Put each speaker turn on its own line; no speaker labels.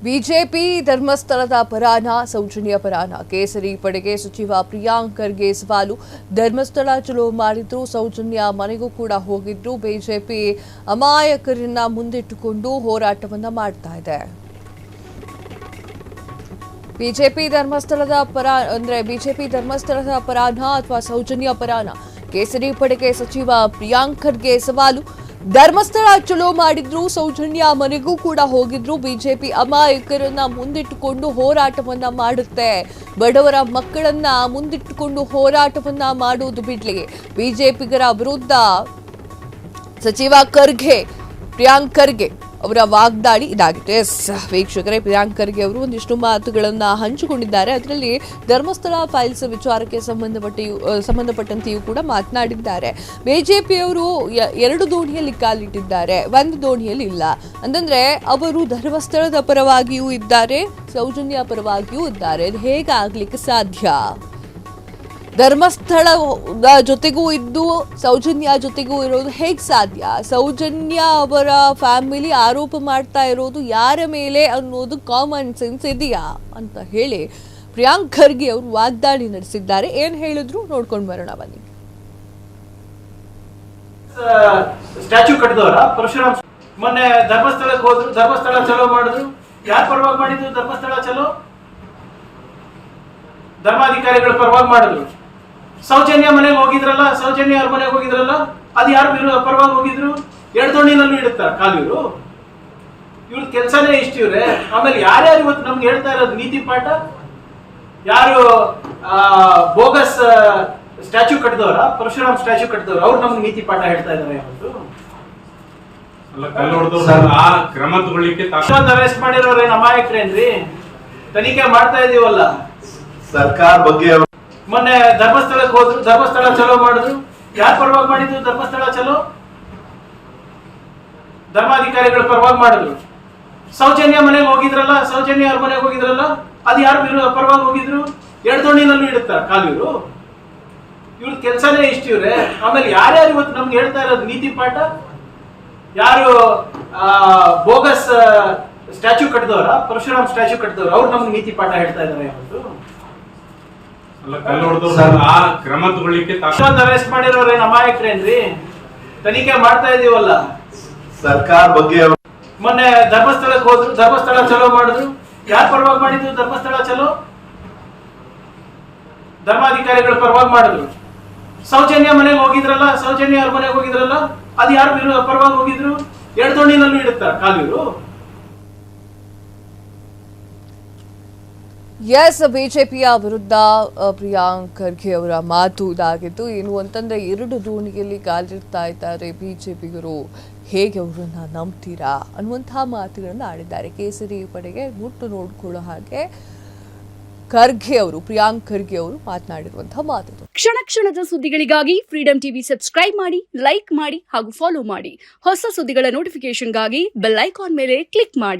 BJP ಧರ್ಮಸ್ಥಳದ ಪರಾನ ಸೌಜನ್ಯ ಪರಾನ ಕೇಸರಿ ಪಡೆಗೆ ಸಚಿವ ಪ್ರಿಯಾಂಕ್ ಖರ್ಗೆ ಸವಾಲು. ಧರ್ಮಸ್ಥಳ ಚಲೋ ಮಾಡಿದ್ರು, ಸೌಜನ್ಯ ಮನೆಗೂ ಕೂಡ ಹೋಗಿದ್ರು. ಬಿಜೆಪಿ ಅಮಾಯಕರನ್ನ ಮುಂದಿಟ್ಟುಕೊಂಡು ಹೋರಾಟವನ್ನ ಮಾಡ್ತಾ ಇದೆ. ಬಿಜೆಪಿ ಧರ್ಮಸ್ಥಳದ ಪರಾನ ಅಥವಾ ಸೌಜನ್ಯ ಪರಾನ ಕೇಸರಿ ಪಡೆಗೆ ಸಚಿವ ಪ್ರಿಯಾಂಕ್ ಖರ್ಗೆ ಸವಾಲು. ಧರ್ಮಸ್ಥಳ ಚಲೋ ಮಾಡಿದ್ರು, ಸೌಜನ್ಯ ಮನೆಗೂ ಕೂಡ ಹೋಗಿದ್ರು. ಬಿಜೆಪಿ ಅಮಾಯಕರನ್ನ ಮುಂದಿಟ್ಟುಕೊಂಡು ಹೋರಾಟವನ್ನ ಮಾಡುತ್ತೆ. ಬಡವರ ಮಕ್ಕಳನ್ನ ಮುಂದಿಟ್ಟುಕೊಂಡು ಹೋರಾಟವನ್ನ ಮಾಡುವುದು ಬಿಡ್ಲಿ. ಬಿಜೆಪಿಗರ ವಿರುದ್ಧ ಸಚಿವ ಖರ್ಗೆ, ಪ್ರಿಯಾಂಕ್ ಖರ್ಗೆ ಅವರ ವಾಗ್ದಾಳಿ ಇದಾಗಿದೆ. ವೀಕ್ಷಕರೇ, ಪ್ರಿಯಾಂಕ್ ಖರ್ಗೆ ಅವರು ಒಂದಿಷ್ಟು ಮಾತುಗಳನ್ನ ಹಂಚಿಕೊಂಡಿದ್ದಾರೆ. ಅದರಲ್ಲಿ ಧರ್ಮಸ್ಥಳ ಫೈಲ್ಸ್ ವಿಚಾರಕ್ಕೆ ಸಂಬಂಧಪಟ್ಟಂತೆಯೂ ಕೂಡ ಮಾತನಾಡಿದ್ದಾರೆ. ಬಿಜೆಪಿಯವರು ಎರಡು ದೋಣಿಯಲ್ಲಿ ಕಾಲಿಟ್ಟಿದ್ದಾರೆ, ಒಂದು ದೋಣಿಯಲ್ಲಿ ಇಲ್ಲ. ಅಂತಂದ್ರೆ ಅವರು ಧರ್ಮಸ್ಥಳದ ಪರವಾಗಿಯೂ ಇದ್ದಾರೆ, ಸೌಜನ್ಯ ಪರವಾಗಿಯೂ ಇದ್ದಾರೆ. ಇದು ಹೇಗಾಗ್ಲಿಕ್ಕೆ ಸಾಧ್ಯ? ಧರ್ಮಸ್ಥಳದ ಜೊತೆಗೂ ಇದ್ದು ಸೌಜನ್ಯ ಜೊತೆಗೂ ಇರೋದು ಹೇಗೆ ಸಾಧ್ಯ? ಸೌಜನ್ಯ ಅವರ ಫ್ಯಾಮಿಲಿ ಆರೋಪ ಮಾಡ್ತಾ ಇರೋದು ಯಾರ ಮೇಲೆ ಅನ್ನೋದು ಕಾಮನ್ ಸೆನ್ಸ್ ಇದೆಯಾ ಅಂತ ಹೇಳಿ ಪ್ರಿಯಾಂಕ್ ಖರ್ಗೆ ಅವರು ವಾಗ್ದಾಳಿ ನಡೆಸಿದ್ದಾರೆ. ಏನ್ ಹೇಳಿದ್ರು ನೋಡ್ಕೊಂಡು ಬರೋಣ ಬನ್ನಿ.
ಸ್ಟ್ಯಾಚ್ಯೂ ಕಟ್ಟಿದವರ ಪರಶುರಾಮ್ ಮೊನ್ನೆ ಧರ್ಮಸ್ಥಳಕ್ಕೆ ಹೋದ್ರು, ಧರ್ಮಸ್ಥಳ ಚಲೋ ಮಾಡಿದ್ರು. ಯಾರ ಪರವಾಗಿ ಮಾಡಿದ್ರು? ಧರ್ಮಸ್ಥಳ ಚಲೋ ಧರ್ಮಾಧಿಕಾರಿಗಳ ಪರವಾಗಿ ಮಾಡಿದ್ರು. ಸೌಜನ್ಯ ಮನೆಗೆ ಹೋಗಿದ್ರಲ್ಲ, ಸೌಜನ್ಯ ಅವ್ರ ಮನೆಗೆ ಹೋಗಿದ್ರಲ್ಲ, ಅದು ಯಾರು ಪರವಾಗಿ ಹೋಗಿದ್ರು? ಎಡದೋಣಿನಲ್ಲೂ ಇಡುತ್ತಾರ ಕಾಲು ಇವ್ರ ಕೆಲ್ಸನೇ ಇಷ್ಟಿವ್ರೆ. ಆಮೇಲೆ ಯಾರ್ಯಾರು ಇವತ್ತು ನಮ್ಗೆ ಹೇಳ್ತಾ ಇರೋದು ನೀತಿ ಪಾಠ? ಯಾರು ಬೋಗಸ್ ಸ್ಟ್ಯಾಚ್ಯೂ ಕಟ್ಟಿದವರ, ಪರಶುರಾಮ್ ಸ್ಟ್ಯಾಚ್ಯೂ ಕಟ್ಟಿದವ್ರು, ಅವ್ರು ನಮ್ಗೆ ನೀತಿ ಪಾಠ ಹೇಳ್ತಾ ಇದಾರೆ. ಇವತ್ತು ಅರೆಸ್ಟ್ ಮಾಡಿರೋರೇನ್ ಅಮಾಯಕರೇನ್ರಿ? ತನಿಖೆ ಮಾಡ್ತಾ ಇದೀವಲ್ಲ.
ಸರ್ಕಾರ ಬಗ್ಗೆ
ಮೊನ್ನೆ ಧರ್ಮಸ್ಥಳಕ್ಕೆ ಹೋದ್ರು, ಧರ್ಮಸ್ಥಳ ಚಲೋ ಮಾಡಿದ್ರು. ಯಾರ ಪರವಾಗಿ ಮಾಡಿದ್ರು? ಧರ್ಮಸ್ಥಳ ಚಲೋ ಧರ್ಮಾಧಿಕಾರಿಗಳ ಪರವಾಗಿ ಮಾಡಿದ್ರು. ಸೌಜನ್ಯ ಮನೆಗೆ ಹೋಗಿದ್ರಲ್ಲ, ಸೌಜನ್ಯ ಅವ್ರ ಮನೆಗೆ ಹೋಗಿದ್ರಲ್ಲ, ಅದು ಯಾರು ಪರವಾಗಿ ಹೋಗಿದ್ರು? ಎಡದೋಣಿನಲ್ಲೂ ಇಡುತ್ತಾರ ಕಾಲು ಇವ್ರ ಕೆಲ್ಸನೇ ಇಷ್ಟಿವ್ರೆ. ಆಮೇಲೆ ಯಾರ್ಯಾರು ಇವತ್ತು ನಮ್ಗೆ ಹೇಳ್ತಾ ಇರೋದು ನೀತಿ ಪಾಠ? ಯಾರು ಬೋಗಸ್ ಸ್ಟ್ಯಾಚ್ಯೂ ಕಟ್ಟಿದವರ, ಪರಶುರಾಮ್ ಸ್ಟ್ಯಾಚ್ಯೂ ಕಟ್ಟಿದವ್ರು, ಅವ್ರು ನಮ್ಗೆ ನೀತಿ ಪಾಠ ಹೇಳ್ತಾ ಇದಾರೆ. ಅರೆಸ್ಟ್ ಮಾಡಿರೋರೇನ್ ಅಮಾಯಕರೇನ್ರಿ? ತನಿಖೆ ಮಾಡ್ತಾ ಇದೀವಲ್ಲ.
ಸರ್ಕಾರ ಬಗ್ಗೆ
ಮೊನ್ನೆ ಧರ್ಮಸ್ಥಳಕ್ಕೆ ಹೋದ್ರು, ಧರ್ಮಸ್ಥಳ ಚಲೋ ಮಾಡಿದ್ರು. ಯಾರ ಪರವಾಗಿ ಮಾಡಿದ್ರು? ಧರ್ಮಸ್ಥಳ ಚಲೋ ಧರ್ಮಾಧಿಕಾರಿಗಳ ಪರವಾಗಿ ಮಾಡಿದ್ರು. ಸೌಜನ್ಯ ಮನೆಗೆ ಹೋಗಿದ್ರಲ್ಲ, ಸೌಜನ್ಯ ಅವ್ರ ಮನೆಗೆ ಹೋಗಿದ್ರಲ್ಲ, ಅದು ಯಾರು ಪರವಾಗಿ ಹೋಗಿದ್ರು? ಎಡದೋಣಿನಲ್ಲೂ ಇಡುತ್ತಾರ ಕಾಲು
ಎಸ್, ಬಿಜೆಪಿಯ ವಿರುದ್ಧ ಪ್ರಿಯಾಂಕ್ ಖರ್ಗೆ ಅವರ ಮಾತು ಇದಾಗಿತ್ತು. ಏನು ಅಂತಂದ್ರೆ ಎರಡು ದೋಣಿಯಲ್ಲಿ ಕಾಲಿಡ್ತಾ ಇದ್ದಾರೆ ಬಿಜೆಪಿಗರು, ಹೇಗೆ ಅವರನ್ನ ನಂಬ್ತೀರಾ ಅನ್ನುವಂತಹ ಮಾತುಗಳನ್ನು ಆಡಿದ್ದಾರೆ. ಕೇಸರಿ ಪಡೆಗೆ ಮುಟ್ಟು ನೋಡ್ಕೊಳ್ಳೋ ಹಾಗೆ ಖರ್ಗೆ ಅವರು, ಪ್ರಿಯಾಂಕ್ ಖರ್ಗೆ ಅವರು ಮಾತನಾಡಿರುವಂತಹ ಮಾತು.
ಕ್ಷಣ ಕ್ಷಣದ ಸುದ್ದಿಗಳಿಗಾಗಿ ಫ್ರೀಡಂ ಟಿವಿ ಸಬ್ಸ್ಕ್ರೈಬ್ ಮಾಡಿ, ಲೈಕ್ ಮಾಡಿ ಹಾಗೂ ಫಾಲೋ ಮಾಡಿ. ಹೊಸ ಸುದ್ದಿಗಳ ನೋಟಿಫಿಕೇಶನ್ಗಾಗಿ ಬೆಲ್ ಐಕಾನ್ ಮೇಲೆ ಕ್ಲಿಕ್ ಮಾಡಿ.